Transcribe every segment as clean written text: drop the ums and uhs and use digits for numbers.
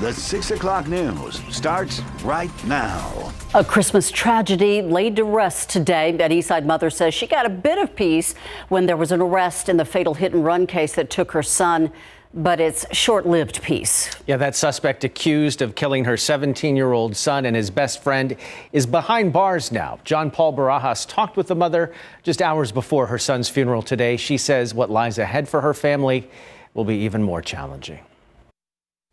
The 6 o'clock news starts right now. A Christmas tragedy laid to rest today. An Eastside mother says she got a bit of peace when there was an arrest in the fatal hit and run case that took her son. But it's short-lived peace. Yeah, that suspect accused of killing her 17-year-old son and his best friend is behind bars now. John Paul Barajas talked with the mother just hours before her son's funeral today. She says what lies ahead for her family will be even more challenging.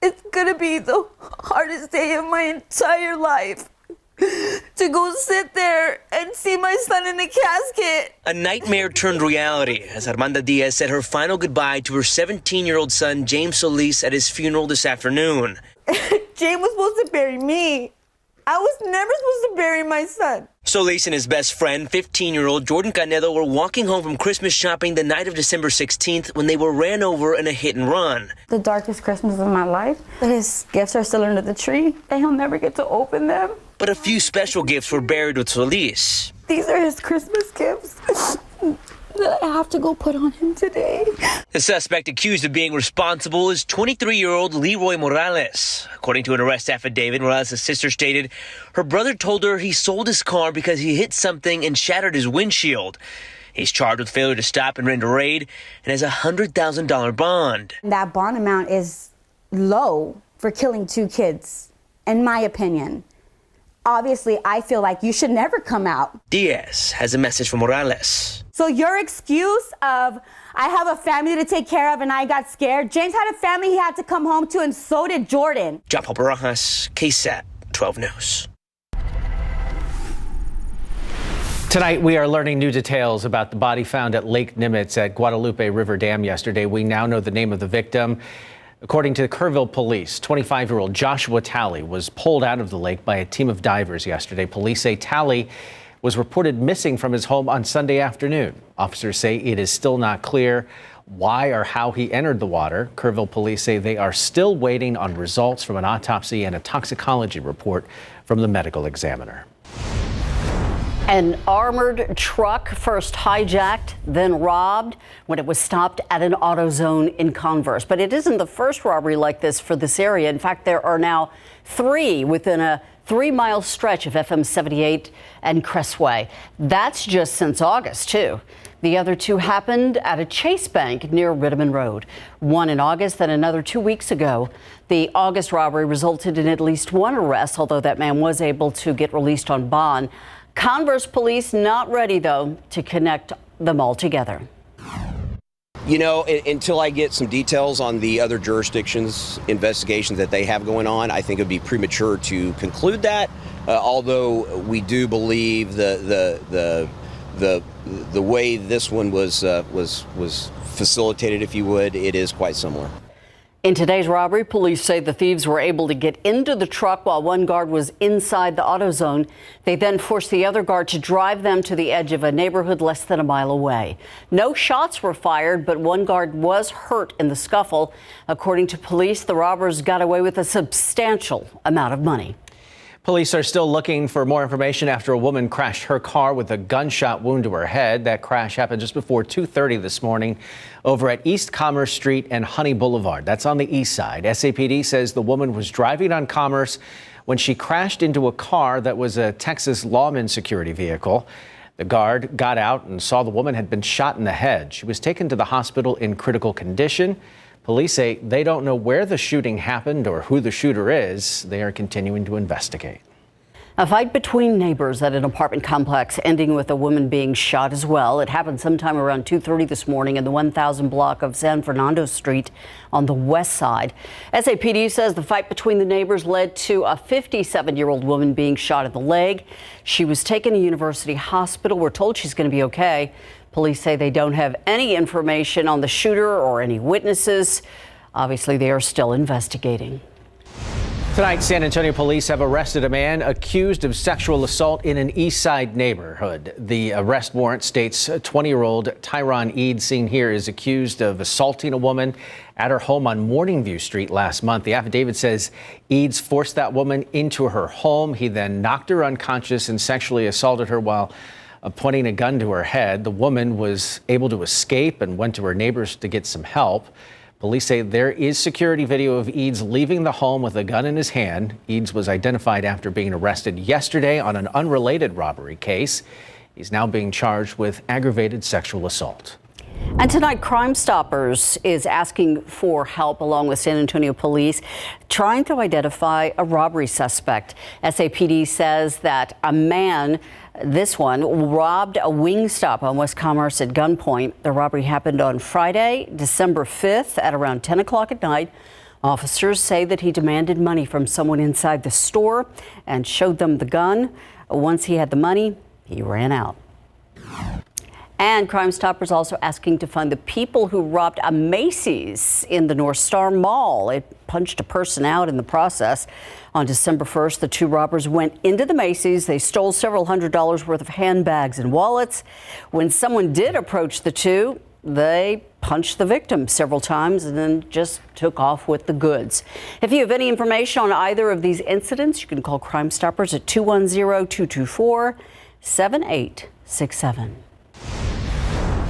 It's gonna be the hardest day of my entire life. To go sit there and see my son in a casket. A nightmare turned reality as Armanda Diaz said her final goodbye to her 17-year-old son, James Solis, at his funeral this afternoon. James was supposed to bury me. I was never supposed to bury my son. Solis and his best friend, 15-year-old Jordan Canedo, were walking home from Christmas shopping the night of December 16th when they were ran over in a hit and run. The darkest Christmas of my life. His gifts are still under the tree, and he'll never get to open them. But a few special gifts were buried with Solis. These are his Christmas gifts that I have to go put on him today. The suspect accused of being responsible is 23-year-old Leroy Morales. According to an arrest affidavit, Morales' sister stated her brother told her he sold his car because he hit something and shattered his windshield. He's charged with failure to stop and render aid and has a $100,000 bond. That bond amount is low for killing two kids, in my opinion. Obviously, I feel like you should never come out. Diaz has a message for Morales. So your excuse of, I have a family to take care of and I got scared. James had a family he had to come home to, and so did Jordan. John Paul Barajas, KSAT 12 News. Tonight, we are learning new details about the body found at Lake Nimitz at Guadalupe River Dam yesterday. We now know the name of the victim. According to the Kerrville police, 25-year-old Joshua Talley was pulled out of the lake by a team of divers yesterday. Police say Talley was reported missing from his home on Sunday afternoon. Officers say it is still not clear why or how he entered the water. Kerrville police say they are still waiting on results from an autopsy and a toxicology report from the medical examiner. An armored truck first hijacked, then robbed when it was stopped at an AutoZone in Converse. But it isn't the first robbery like this for this area. In fact, there are now 3 within a 3-mile stretch of FM 78 and Crestway. That's just since August, too. The other 2 happened at a Chase Bank near Rittiman Road. One in August, then another 2 weeks ago. The August robbery resulted in at least 1 arrest, although that man was able to get released on bond. Converse police not ready, though, to connect them all together. You know, until I get some details on the other jurisdictions' investigations that they have going on, I think it would be premature to conclude that. Although we do believe the way this one was facilitated, if you would, it is quite similar. In today's robbery, police say the thieves were able to get into the truck while one guard was inside the AutoZone. They then forced the other guard to drive them to the edge of a neighborhood less than a mile away. No shots were fired, but one guard was hurt in the scuffle. According to police, the robbers got away with a substantial amount of money. Police are still looking for more information after a woman crashed her car with a gunshot wound to her head. That crash happened just before 2:30 this morning over at East Commerce Street and Honey Boulevard. That's on the east side. SAPD says the woman was driving on Commerce when she crashed into a car that was a Texas lawman security vehicle. The guard got out and saw the woman had been shot in the head. She was taken to the hospital in critical condition. Police say they don't know where the shooting happened or who the shooter is. They are continuing to investigate. A fight between neighbors at an apartment complex ending with a woman being shot as well. It happened sometime around 2:30 this morning in the 1000 block of San Fernando Street on the west side. SAPD says the fight between the neighbors led to a 57-year-old woman being shot in the leg. She was taken to University Hospital. We're told she's going to be okay. Police say they don't have any information on the shooter or any witnesses. Obviously, they are still investigating. Tonight, San Antonio police have arrested a man accused of sexual assault in an East Side neighborhood. The arrest warrant states 20-year-old Tyron Eads, seen here, is accused of assaulting a woman at her home on Morningview Street last month. The affidavit says Eads forced that woman into her home. He then knocked her unconscious and sexually assaulted her while pointing a gun to her head. The woman was able to escape and went to her neighbors to get some help. Police say there is security video of Eads leaving the home with a gun in his hand. Eads was identified after being arrested yesterday on an unrelated robbery case. He's now being charged with aggravated sexual assault. And tonight, Crime Stoppers is asking for help along with San Antonio police trying to identify a robbery suspect. SAPD says that a man, this one, robbed a Wingstop on West Commerce at gunpoint. The robbery happened on Friday, December 5th at around 10 o'clock at night. Officers say that he demanded money from someone inside the store and showed them the gun. Once he had the money, he ran out. And Crime Stoppers also asking to find the people who robbed a Macy's in the North Star Mall. It punched a person out in the process. On December 1st, the two robbers went into the Macy's. They stole several $100s worth of handbags and wallets. When someone did approach the two, they punched the victim several times and then just took off with the goods. If you have any information on either of these incidents, you can call Crime Stoppers at 210-224-7867.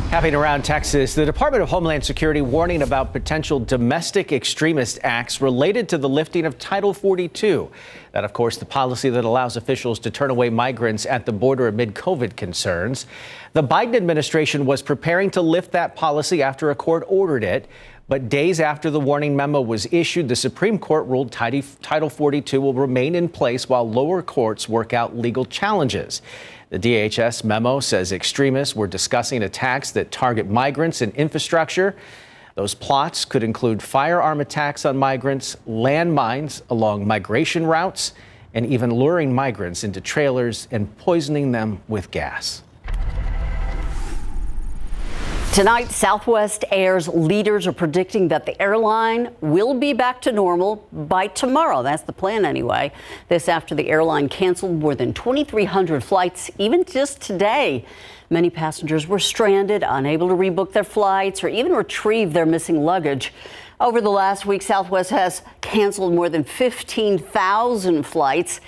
Happening around Texas, the Department of Homeland Security warning about potential domestic extremist acts related to the lifting of Title 42. That, of course, the policy that allows officials to turn away migrants at the border amid COVID concerns. The Biden administration was preparing to lift that policy after a court ordered it. But days after the warning memo was issued, the Supreme Court ruled Title 42 will remain in place while lower courts work out legal challenges. The DHS memo says extremists were discussing attacks that target migrants and infrastructure. Those plots could include firearm attacks on migrants, landmines along migration routes, and even luring migrants into trailers and poisoning them with gas. Tonight, Southwest Air's leaders are predicting that the airline will be back to normal by tomorrow. That's the plan anyway. This after the airline canceled more than 2,300 flights even just today. Many passengers were stranded, unable to rebook their flights or even retrieve their missing luggage. Over the last week, Southwest has canceled more than 15,000 flights.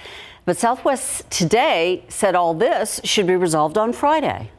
But Southwest today said all this should be resolved on Friday.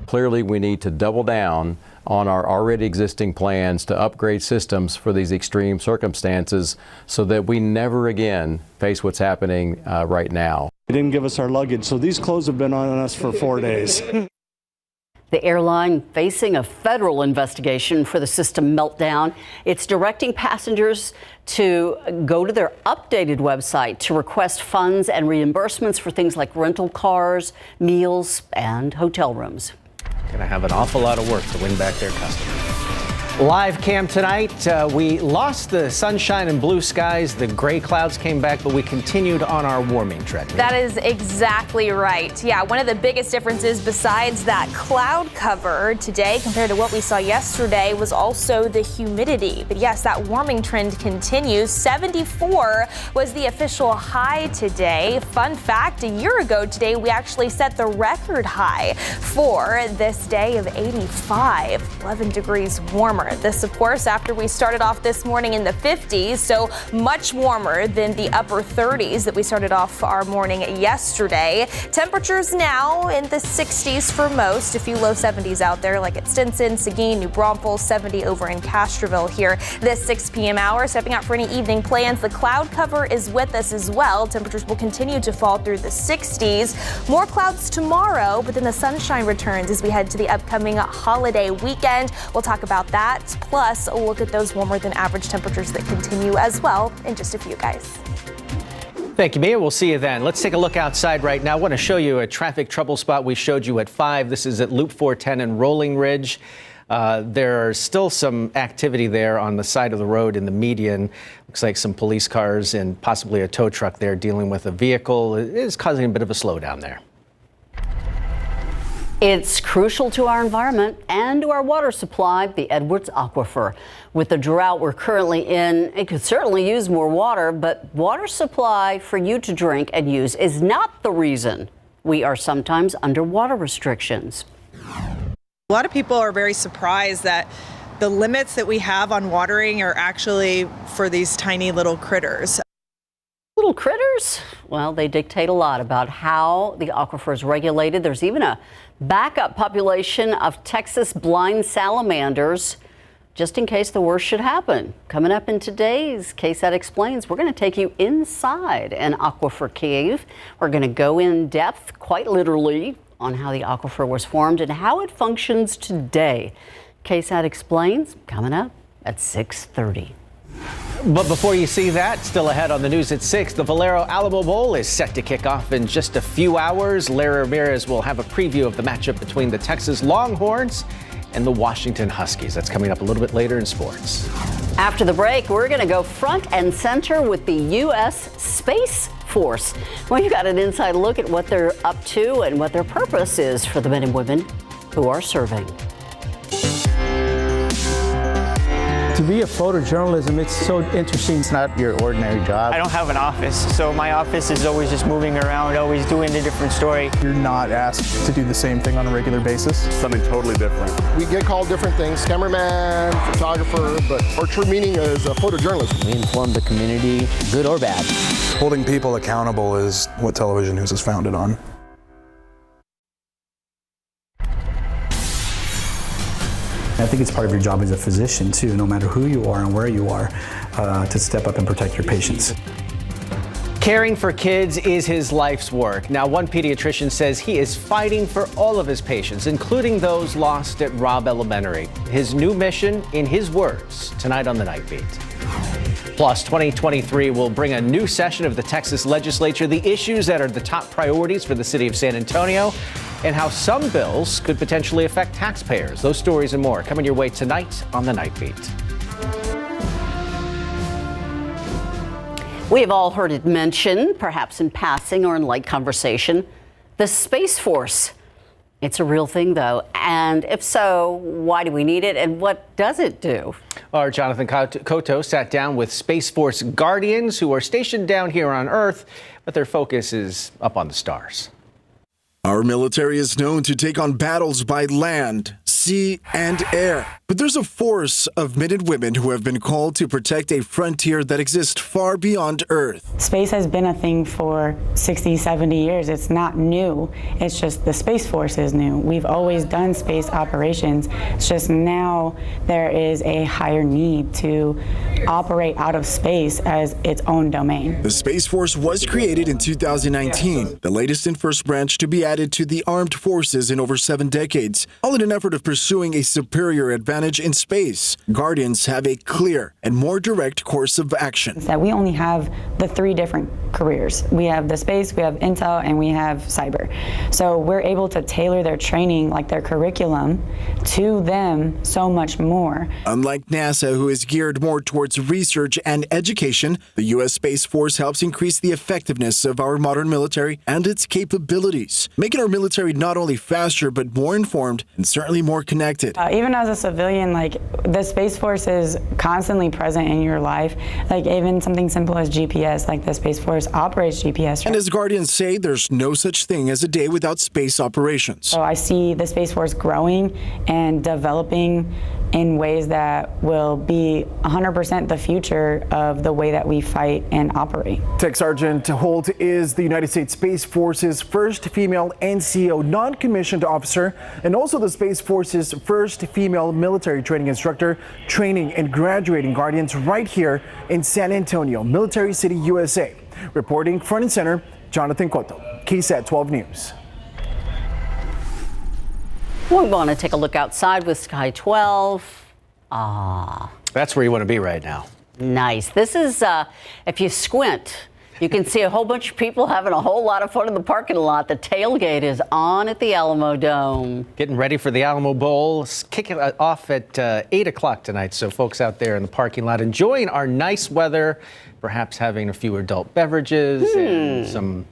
Clearly, we need to double down on our already existing plans to upgrade systems for these extreme circumstances so that we never again face what's happening right now. They didn't give us our luggage, so these clothes have been on us for 4 days. The airline facing a federal investigation for the system meltdown. It's directing passengers to go to their updated website to request funds and reimbursements for things like rental cars, meals, and hotel rooms. Going to have an awful lot of work to win back their customers. Live cam tonight. We lost the sunshine and blue skies. The gray clouds came back, but we continued on our warming trend. That is exactly right. Yeah, one of the biggest differences besides that cloud cover today compared to what we saw yesterday was also the humidity. But yes, that warming trend continues. 74 was the official high today. Fun fact, a year ago today, we actually set the record high for this day of 85, 11 degrees warmer. This, of course, after we started off this morning in the 50s, so much warmer than the upper 30s that we started off our morning yesterday. Temperatures now in the 60s for most, a few low 70s out there like at Stinson, Seguin, New Braunfels, 70 over in Castroville here this 6 p.m. hour. Stepping out for any evening plans, the cloud cover is with us as well. Temperatures will continue to fall through the 60s. More clouds tomorrow, but then the sunshine returns as we head to the upcoming holiday weekend. We'll talk about that. Plus, a look at those warmer than average temperatures that continue as well in just a few, guys. Thank you, Mia. We'll see you then. Let's take a look outside right now. I want to show you a traffic trouble spot we showed you at 5. This is at Loop 410 in Rolling Ridge. There's still some activity there on the side of the road in the median. Looks like some police cars and possibly a tow truck there dealing with a vehicle. It is causing a bit of a slowdown there. It's crucial to our environment and to our water supply, the Edwards Aquifer. With the drought we're currently in, it could certainly use more water, but water supply for you to drink and use is not the reason we are sometimes under water restrictions. A lot of people are very surprised that the limits that we have on watering are actually for these tiny little critters. Little critters? Well, they dictate a lot about how the aquifer is regulated. There's even a backup population of Texas blind salamanders just in case the worst should happen. Coming up in today's KSAT Explains, we're going to take you inside an aquifer cave. We're going to go in depth, quite literally, on how the aquifer was formed and how it functions today. KSAT Explains, coming up at 6:30. But before you see that, still ahead on the news at 6, the Valero Alamo Bowl is set to kick off in just a few hours. Larry Ramirez will have a preview of the matchup between the Texas Longhorns and the Washington Huskies. That's coming up a little bit later in sports. After the break, we're going to go front and center with the U.S. Space Force. We've got an inside look at what they're up to and what their purpose is for the men and women who are serving. To be a photojournalism, it's so interesting. It's not your ordinary job. I don't have an office, so my office is always just moving around, always doing a different story. You're not asked to do the same thing on a regular basis. Something totally different. We get called different things, cameraman, photographer, but our true meaning is a photojournalist. We inform the community, good or bad. Holding people accountable is what television news is founded on. I think it's part of your job as a physician too, no matter who you are and where you are, to step up and protect your patients. Caring for kids is his life's work. Now, one pediatrician says he is fighting for all of his patients, including those lost at Robb Elementary. His new mission, in his words, tonight on the Night Beat. Plus, 2023 will bring a new session of the Texas legislature, the issues that are the top priorities for the city of San Antonio, and how some bills could potentially affect taxpayers. Those stories and more coming your way tonight on the Night Beat. We have all heard it mentioned, perhaps in passing or in light conversation, the Space Force. It's a real thing, though. And if so, why do we need it and what does it do? Our Jonathan Cotto sat down with Space Force Guardians who are stationed down here on Earth, but their focus is up on the stars. Our military is known to take on battles by land, sea, and air. But there's a force of men and women who have been called to protect a frontier that exists far beyond Earth. Space has been a thing for 60, 70 years. It's not new. It's just the Space Force is new. We've always done space operations. It's just now there is a higher need to operate out of space as its own domain. The Space Force was created in 2019, the latest and first branch to be added to the armed forces in over 7 decades, all in an effort of pursuing a superior advantage in space. Guardians have a clear and more direct course of action. That we only have the 3 different careers. We have the space, we have intel, and we have cyber. So we're able to tailor their training, like their curriculum, to them so much more. Unlike NASA, who is geared more towards research and education, the U.S. Space Force helps increase the effectiveness of our modern military and its capabilities, making our military not only faster, but more informed and certainly more connected. Even as a civilian, like the Space Force is constantly present in your life. Like even something simple as GPS, like the Space Force operates GPS. And as Guardians say, there's no such thing as a day without space operations. So I see the Space Force growing and developing in ways that will be 100% the future of the way that we fight and operate. Tech Sergeant Holt is the United States Space Force's first female NCO non-commissioned officer and also the Space Force's first female military training instructor, training and graduating Guardians right here in San Antonio, Military City, USA. Reporting front and center, Jonathan Cotto, KSAT 12 News. We want to take a look outside with Sky 12. That's where you want to be right now. Nice. This is, if you squint, you can see a whole bunch of people having a whole lot of fun in the parking lot. The tailgate is on at the Alamo Dome. Getting ready for the Alamo Bowl. Kicking off at 8 o'clock tonight. So folks out there in the parking lot enjoying our nice weather, perhaps having a few adult beverages and some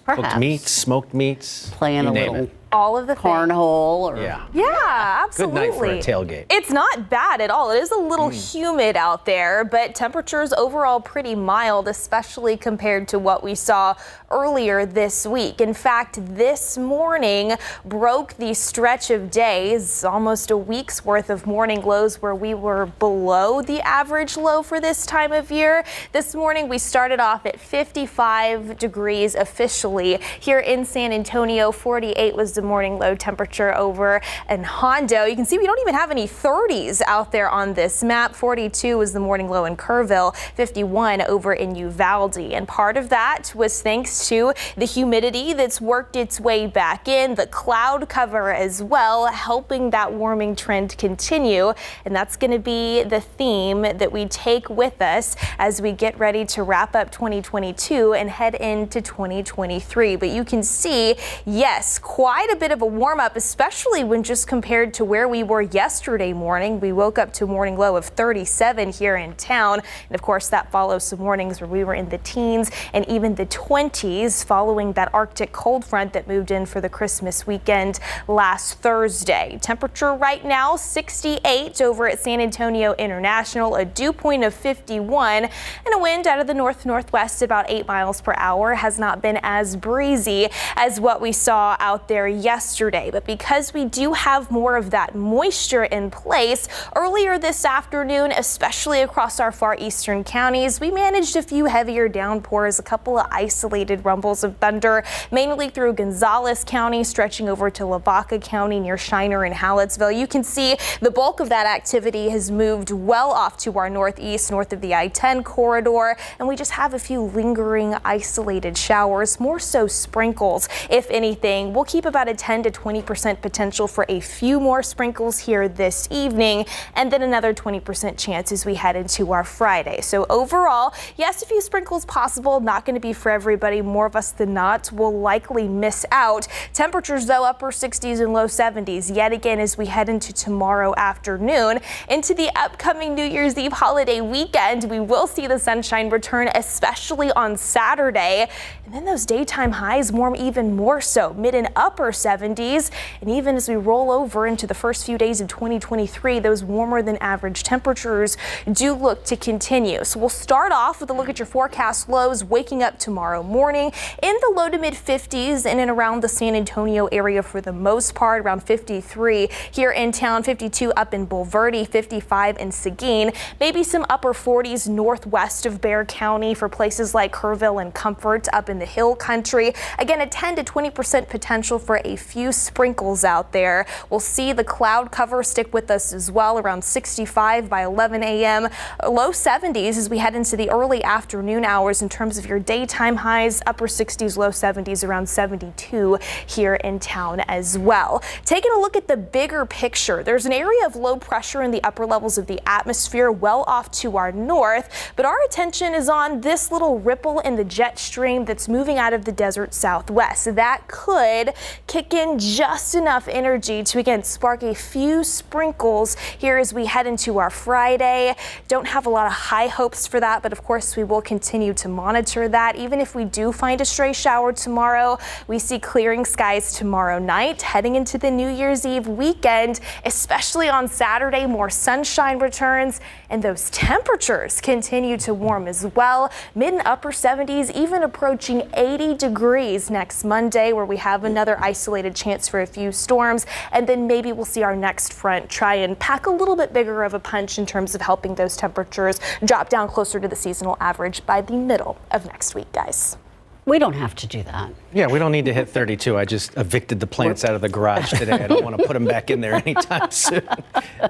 cooked meats, smoked meats. Playing a little all of the cornhole. Or yeah, absolutely. Good night for a tailgate. It's not bad at all. It is a little humid out there, but temperatures overall pretty mild, especially compared to what we saw earlier this week. In fact, this morning broke the stretch of days, almost a week's worth of morning lows where we were below the average low for this time of year. This morning we started off at 55 degrees officially. Here in San Antonio, 48 was the the morning low temperature over in Hondo. You can see we don't even have any 30s out there on this map. 42 was the morning low in Kerrville, 51 over in Uvalde. And part of that was thanks to the humidity that's worked its way back in, the cloud cover as well, helping that warming trend continue. And that's going to be the theme that we take with us as we get ready to wrap up 2022 and head into 2023. But you can see, yes, quite a bit of a warm up, especially when just compared to where we were yesterday morning. We woke up to a morning low of 37 here in town. And of course, that follows some mornings where we were in the teens and even the 20s following that Arctic cold front that moved in for the Christmas weekend last Thursday. Temperature right now 68 over at San Antonio International, a dew point of 51, and a wind out of the north-northwest about 8 miles per hour. Has not been as breezy as what we saw out there yesterday. But because we do have more of that moisture in place, earlier this afternoon, especially across our far eastern counties, we managed a few heavier downpours, a couple of isolated rumbles of thunder, mainly through Gonzales County, stretching over to Lavaca County near Shiner and Hallettsville. You can see the bulk of that activity has moved well off to our northeast, north of the I-10 corridor, and we just have a few lingering isolated showers, more so sprinkles. If anything, we'll keep about a 10 to 20% potential for a few more sprinkles here this evening, and then another 20% chance as we head into our Friday. So overall, yes, a few sprinkles possible, not going to be for everybody. More of us than not will likely miss out. Temperatures, though, upper 60s and low 70s yet again as we head into tomorrow afternoon. Into the upcoming New Year's Eve holiday weekend, we will see the sunshine return, especially on Saturday. And then those daytime highs warm even more so, mid and upper 70s. And even as we roll over into the first few days of 2023, those warmer than average temperatures do look to continue. So we'll start off with a look at your forecast lows waking up tomorrow morning in the low to mid 50s in and around the San Antonio area for the most part, around 53 here in town, 52 up in Bulverde, 55 in Seguin, maybe some upper 40s northwest of Bexar County for places like Kerrville and Comfort up in the hill country. Again, a 10 to 20% potential for a few sprinkles out there. We'll see the cloud cover stick with us as well, around 65 by 11 a.m. Low 70s as we head into the early afternoon hours in terms of your daytime highs, upper 60s, low 70s, around 72 here in town as well. Taking a look at the bigger picture, there's an area of low pressure in the upper levels of the atmosphere well off to our north, but our attention is on this little ripple in the jet stream that's moving out of the desert southwest. That could kick in just enough energy to again spark a few sprinkles here as we head into our Friday. Don't have a lot of high hopes for that, but of course we will continue to monitor that. Even if we do find a stray shower tomorrow, we see clearing skies tomorrow night, heading into the New Year's Eve weekend, especially on Saturday, more sunshine returns and those temperatures continue to warm as well. Mid and upper 70s, even approaching 80 degrees next Monday, where we have another isolated chance for a few storms. And then maybe we'll see our next front try and pack a little bit bigger of a punch in terms of helping those temperatures drop down closer to the seasonal average by the middle of next week, guys. We don't have to do that. Yeah, we don't need to hit 32. I just evicted the plants out of the garage today. I don't want to put them back in there anytime soon.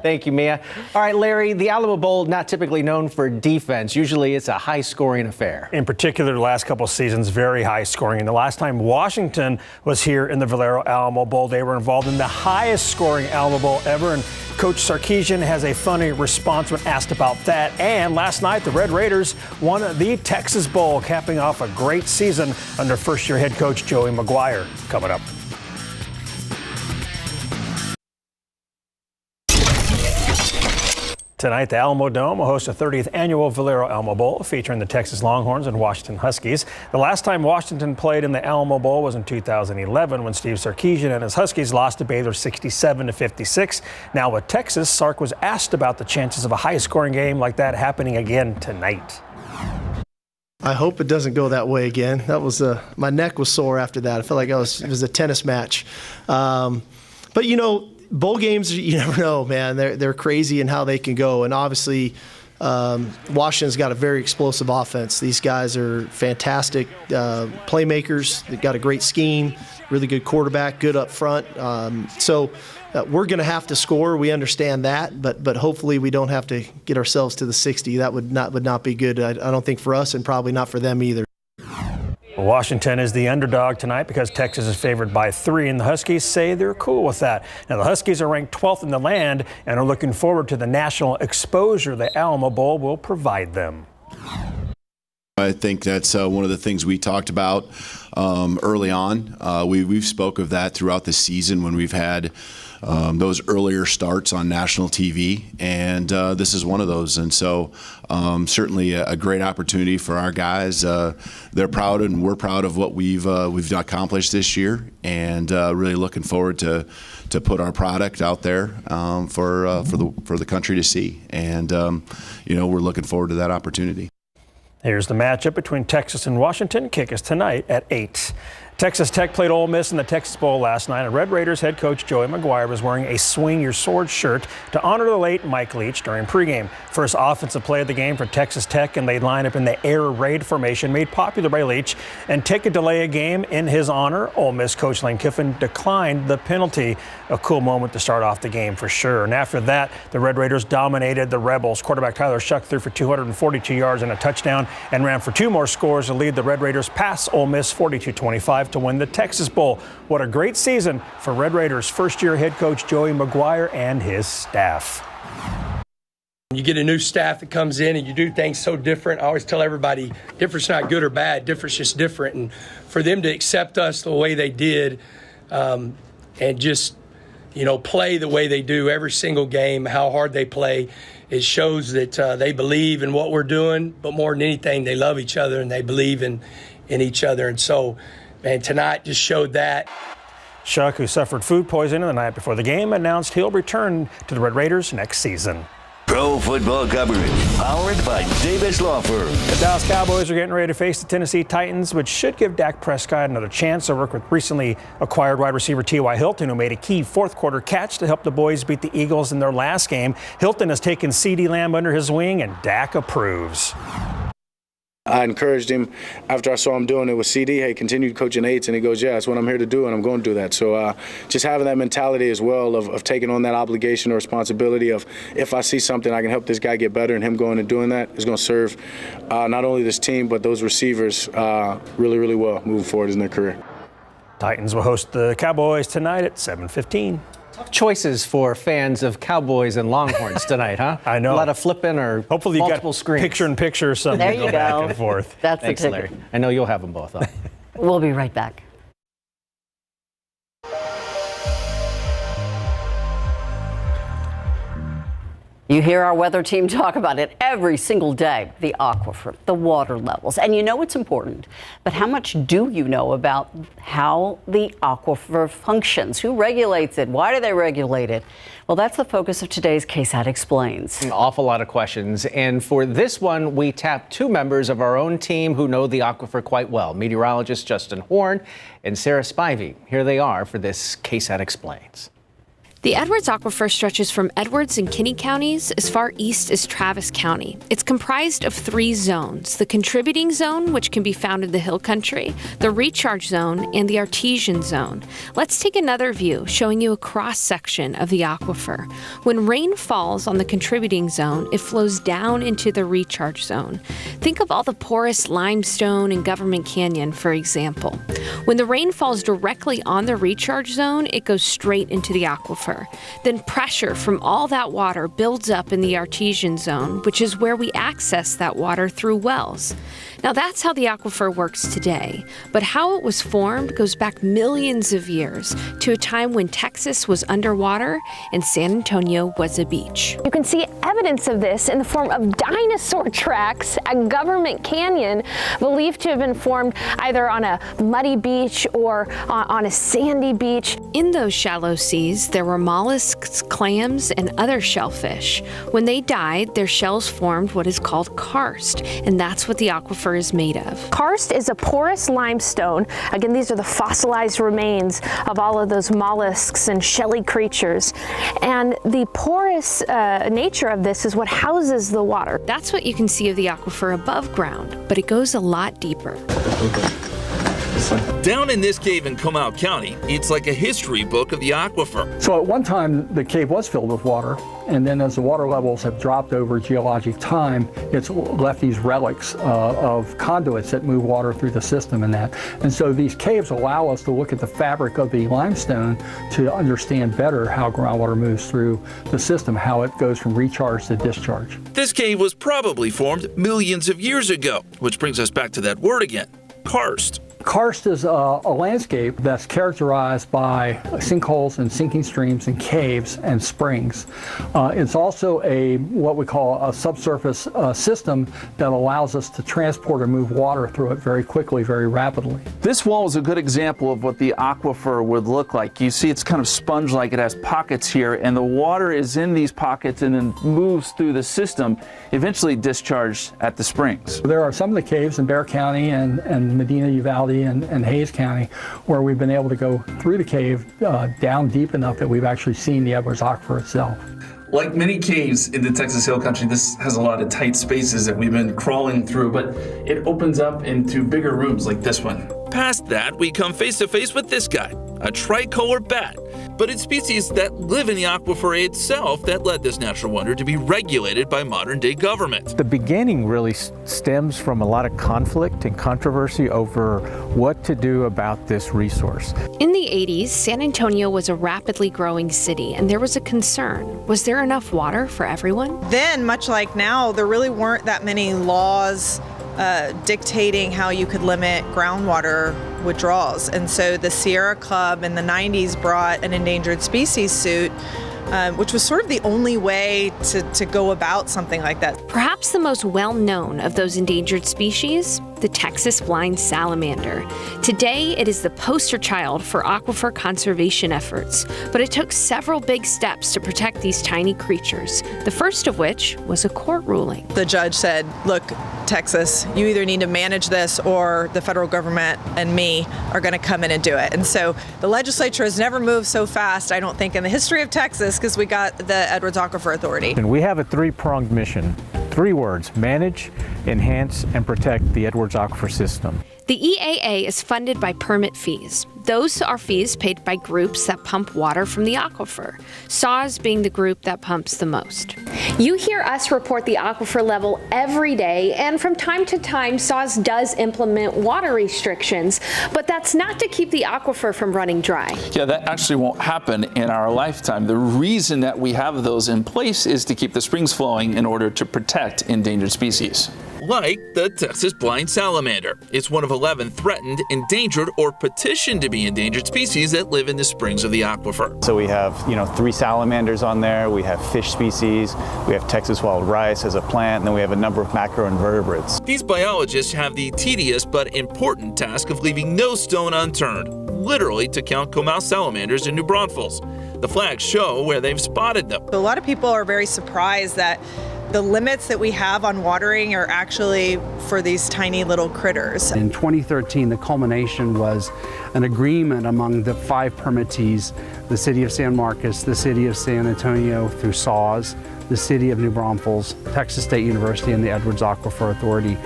Thank you, Mia. All right, Larry, the Alamo Bowl, not typically known for defense. Usually it's a high-scoring affair. In particular, the last couple of seasons, very high scoring. And the last time Washington was here in the Valero Alamo Bowl, they were involved in the highest scoring Alamo Bowl ever. And Coach Sarkisian has a funny response when asked about that. And last night, the Red Raiders won the Texas Bowl, capping off a great season under first-year head coach Joey McGuire. Coming up. Tonight, the Alamo Dome will host a 30th annual Valero Alamo Bowl featuring the Texas Longhorns and Washington Huskies. The last time Washington played in the Alamo Bowl was in 2011 when Steve Sarkisian and his Huskies lost to Baylor 67-56. Now with Texas, Sark was asked about the chances of a high-scoring game like that happening again tonight. I hope it doesn't go that way again. That was my neck was sore after that. I felt like it was a tennis match. But you know, bowl games, you never know, man. They're crazy in how they can go, and obviously Washington's got a very explosive offense. These guys are fantastic playmakers. They've got a great scheme, really good quarterback, good up front. So we're going to have to score. We understand that, but hopefully we don't have to get ourselves to the 60. That would not be good. I don't think for us, and probably not for them either. Washington is the underdog tonight because Texas is favored by 3, and the Huskies say they're cool with that. Now, the Huskies are ranked 12th in the land and are looking forward to the national exposure the Alamo Bowl will provide them. I think that's one of the things we talked about early on. We've spoke of that throughout the season when we've had those earlier starts on national TV, and this is one of those. And so certainly a great opportunity for our guys. They're proud, and we're proud of what we've accomplished this year, and really looking forward to put our product out there for the country to see. And we're looking forward to that opportunity. Here's the matchup between Texas and Washington. Kick is tonight at 8. Texas Tech played Ole Miss in the Texas Bowl last night, and Red Raiders head coach Joey McGuire was wearing a Swing Your Sword shirt to honor the late Mike Leach during pregame. First offensive play of the game for Texas Tech, and they line up in the air raid formation made popular by Leach and take a delay a game in his honor. Ole Miss coach Lane Kiffin declined the penalty. A cool moment to start off the game for sure. And after that, the Red Raiders dominated the Rebels. Quarterback Tyler Shuck threw for 242 yards and a touchdown and ran for 2 more scores to lead the Red Raiders past Ole Miss 42-25 to win the Texas Bowl. What a great season for Red Raiders first-year head coach Joey McGuire and his staff. You get a new staff that comes in and you do things so different. I always tell everybody, different's not good or bad, different's just different. And for them to accept us the way they did and just, play the way they do every single game, how hard they play, it shows that they believe in what we're doing, but more than anything, they love each other and they believe in each other. And so, man, tonight just showed that. Shuck, who suffered food poisoning the night before the game, announced he'll return to the Red Raiders next season. Pro football coverage, powered by Davis Law Firm. The Dallas Cowboys are getting ready to face the Tennessee Titans, which should give Dak Prescott another chance to work with recently acquired wide receiver T.Y. Hilton, who made a key fourth-quarter catch to help the boys beat the Eagles in their last game. Hilton has taken CeeDee Lamb under his wing, and Dak approves. I encouraged him after I saw him doing it with CD. Hey, continue coaching eights, and he goes, yeah, that's what I'm here to do, and I'm going to do that. So just having that mentality as well of taking on that obligation or responsibility of if I see something I can help this guy get better, and him going and doing that is going to serve not only this team but those receivers really, really well moving forward in their career. Titans will host the Cowboys tonight at 7:15. Choices for fans of Cowboys and Longhorns tonight, huh? I know. A lot of flipping or hopefully you multiple got screens. Picture or something. There you go. Back and forth. That's Thanks, the ticket. Larry. I know you'll have them both on. We'll be right back. You hear our weather team talk about it every single day, the aquifer, the water levels. And you know it's important, but how much do you know about how the aquifer functions? Who regulates it? Why do they regulate it? Well, that's the focus of today's KSAT Explains. An awful lot of questions. And for this one, we tapped 2 members of our own team who know the aquifer quite well, meteorologist Justin Horn and Sarah Spivey. Here they are for this KSAT Explains. The Edwards Aquifer stretches from Edwards and Kinney counties as far east as Travis County. It's comprised of 3 zones: the contributing zone, which can be found in the hill country, the recharge zone, and the artesian zone. Let's take another view, showing you a cross-section of the aquifer. When rain falls on the contributing zone, it flows down into the recharge zone. Think of all the porous limestone in Government Canyon, for example. When the rain falls directly on the recharge zone, it goes straight into the aquifer. Then pressure from all that water builds up in the artesian zone, which is where we access that water through wells. Now that's how the aquifer works today, but how it was formed goes back millions of years to a time when Texas was underwater and San Antonio was a beach. You can see evidence of this in the form of dinosaur tracks at Government Canyon, believed to have been formed either on a muddy beach or on a sandy beach. In those shallow seas, there were mollusks, clams, and other shellfish. When they died, their shells formed what is called karst, and that's what the aquifer aquifer is made of. Karst is a porous limestone. Again, these are the fossilized remains of all of those mollusks and shelly creatures. And the porous nature of this is what houses the water. That's what you can see of the aquifer above ground, but it goes a lot deeper. Down in this cave in Comal County, it's like a history book of the aquifer. So at one time, the cave was filled with water, and then as the water levels have dropped over geologic time, it's left these relics of conduits that move water through the system and that. And so these caves allow us to look at the fabric of the limestone to understand better how groundwater moves through the system, how it goes from recharge to discharge. This cave was probably formed millions of years ago, which brings us back to that word again, karst. Karst is a landscape that's characterized by sinkholes and sinking streams and caves and springs. It's also what we call a subsurface system that allows us to transport or move water through it very quickly, very rapidly. This wall is a good example of what the aquifer would look like. You see it's kind of sponge-like. It has pockets here, and the water is in these pockets and then moves through the system, eventually discharged at the springs. There are some of the caves in Bexar County and Medina Uvalde and Hayes County where we've been able to go through the cave down deep enough that we've actually seen the Edwards Aquifer itself. Like many caves in the Texas Hill Country, this has a lot of tight spaces that we've been crawling through, but it opens up into bigger rooms like this one. Past that, we come face to face with this guy, a tricolor bat. But it's species that live in the aquifer itself that led this natural wonder to be regulated by modern-day government. The beginning really stems from a lot of conflict and controversy over what to do about this resource. In the 80s, San Antonio was a rapidly growing city, and there was a concern. Was there enough water for everyone? Then, much like now, there really weren't that many laws dictating how you could limit groundwater withdrawals. And so the Sierra Club in the 90s brought an endangered species suit, which was sort of the only way to go about something like that. Perhaps the most well-known of those endangered species, the Texas blind salamander. Today, it is the poster child for aquifer conservation efforts, but it took several big steps to protect these tiny creatures, the first of which was a court ruling. The judge said, look, Texas, you either need to manage this or the federal government and me are going to come in and do it. And so the legislature has never moved so fast, I don't think, in the history of Texas, because we got the Edwards Aquifer Authority. And we have a three-pronged mission. 3 words: manage, enhance, and protect the Edwards Aquifer system. The EAA is funded by permit fees. Those are fees paid by groups that pump water from the aquifer, SAWS being the group that pumps the most. You hear us report the aquifer level every day, and from time to time, SAWS does implement water restrictions, but that's not to keep the aquifer from running dry. Yeah, that actually won't happen in our lifetime. The reason that we have those in place is to keep the springs flowing in order to protect endangered species. Like the Texas blind salamander. It's one of 11 threatened, endangered, or petitioned to be endangered species that live in the springs of the aquifer. So we have, 3 salamanders on there, we have fish species, we have Texas wild rice as a plant, and then we have a number of macroinvertebrates. These biologists have the tedious but important task of leaving no stone unturned, literally to count Comal salamanders in New Braunfels. The flags show where they've spotted them. A lot of people are very surprised that the limits that we have on watering are actually for these tiny little critters. In 2013, the culmination was an agreement among the 5 permittees, the City of San Marcos, the City of San Antonio through SAWS, the City of New Braunfels, Texas State University, and the Edwards Aquifer Authority.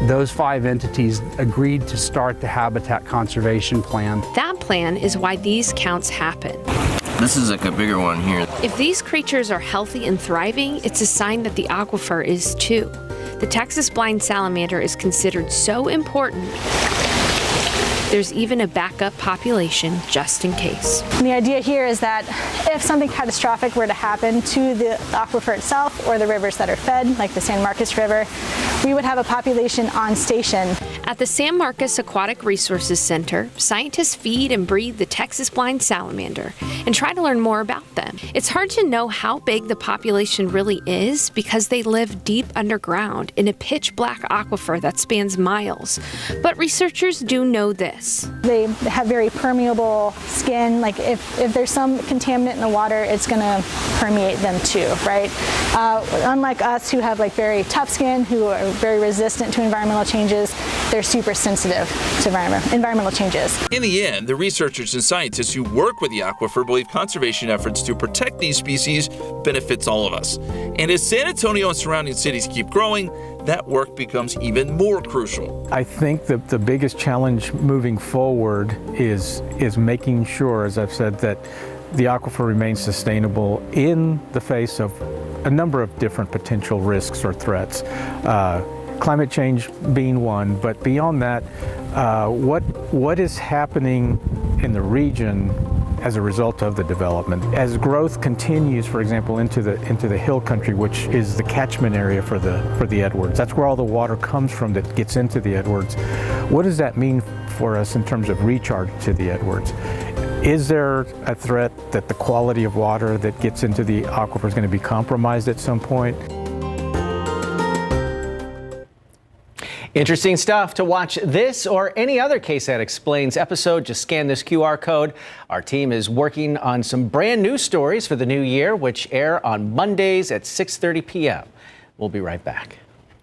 Those 5 entities agreed to start the habitat conservation plan. That plan is why these counts happen. This is like a bigger one here. If these creatures are healthy and thriving, it's a sign that the aquifer is too. The Texas blind salamander is considered so important, there's even a backup population just in case. And the idea here is that if something catastrophic were to happen to the aquifer itself or the rivers that are fed, like the San Marcos River, we would have a population on station. At the San Marcos Aquatic Resources Center, scientists feed and breed the Texas blind salamander and try to learn more about them. It's hard to know how big the population really is because they live deep underground in a pitch black aquifer that spans miles. But researchers do know this. They have very permeable skin. Like if there's some contaminant in the water, it's going to permeate them too, right? Unlike us who have like very tough skin, who are very resistant to environmental changes. They're super sensitive to environmental changes. In the end, the researchers and scientists who work with the aquifer believe conservation efforts to protect these species benefits all of us. And as San Antonio and surrounding cities keep growing, that work becomes even more crucial. I think that the biggest challenge moving forward is making sure, as I've said, that the aquifer remains sustainable in the face of a number of different potential risks or threats. Climate change being one, but beyond that, what is happening in the region as a result of the development? As growth continues, for example, into the hill country, which is the catchment area for the Edwards, that's where all the water comes from that gets into the Edwards. What does that mean for us in terms of recharge to the Edwards? Is there a threat that the quality of water that gets into the aquifer is going to be compromised at some point? Interesting stuff. To watch this or any other KSAT Explains episode, just scan this QR code. Our team is working on some brand new stories for the new year, which air on Mondays at 6:30 p.m. We'll be right back.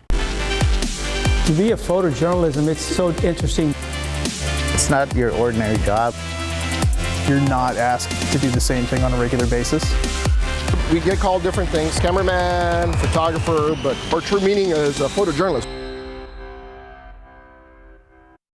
To be a photojournalism, it's so interesting. It's not your ordinary job. You're not asked to do the same thing on a regular basis. We get called different things, cameraman, photographer, but our true meaning is a photojournalist.